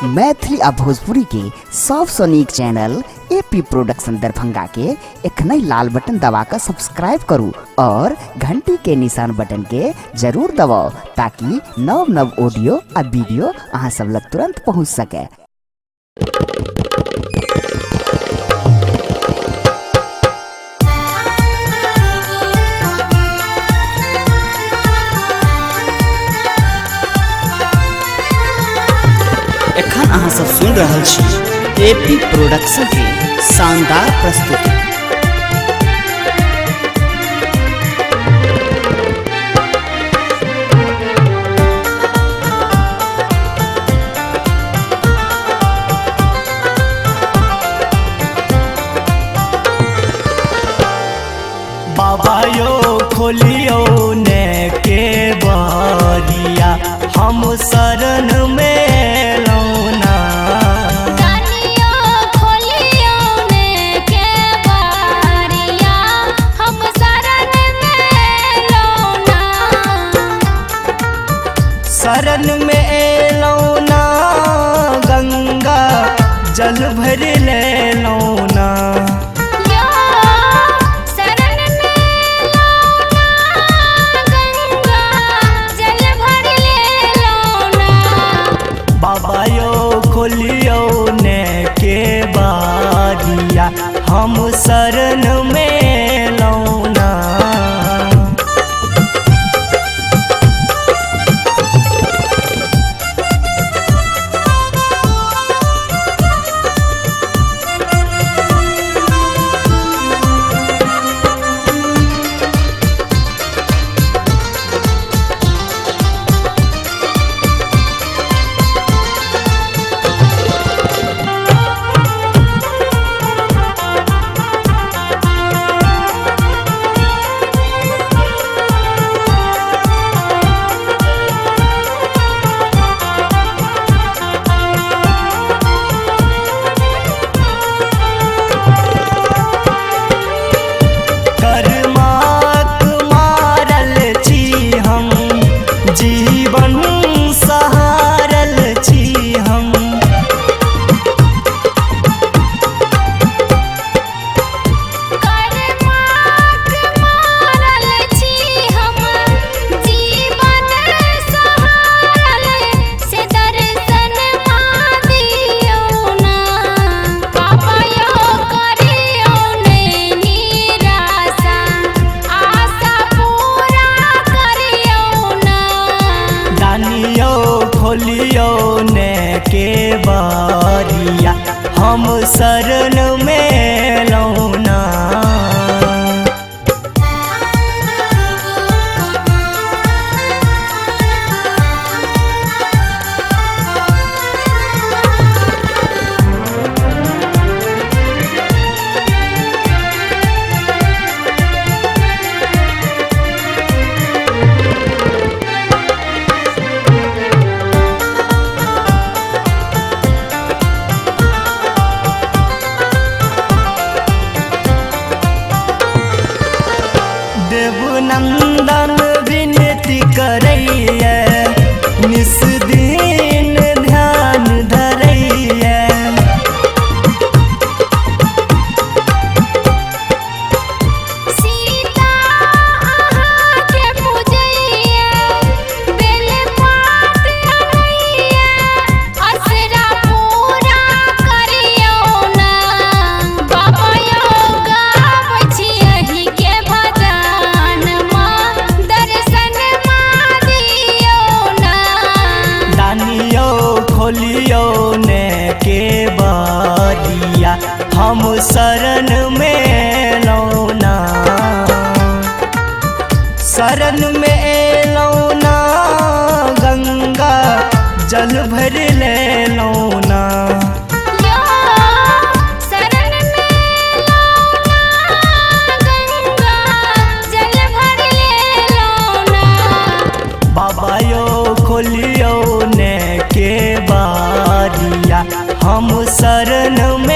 मैथिली आ भोजपुरी के सबसे नीक चैनल एपी प्रोडक्शन दरभंगा के एखनई लाल बटन दबाकर सब्सक्राइब करू और घंटी के निशान बटन के जरूर दबाओ ताकि नव नव ऑडियो आ वीडियो अहाँ सब लग तुरंत पहुंच सके। एखन अहाँ सब सुन रहल छी एपी प्रोडक्शन के शानदार प्रस्तुति। बाबा यो खोलियो ने के बारिया हम शरण में लौना। दानियो खोलियो ने के बारिया हम शरण में लौना। शरण में लौना गंगा जल भर ले लौना। खोलियो ने के बारिया हम शरण में लौना। खोलियो ने के बारिया हम शरण में लौना। देवनंदन विनती करैया निस दिन ध्यान धरैया। सीता आहा के पूजैया बेल पात अनैया असरा पूरा करियो ना। बाबा यो गाबै छी अहि के भजन दर्शन दियो ना। दानियो खोलियो ने के बारिया हम शरण में लौना। शरण में लौना गंगा जल भर ले लौना। बाबा यो खोलियो ने के बारिया हम शरण में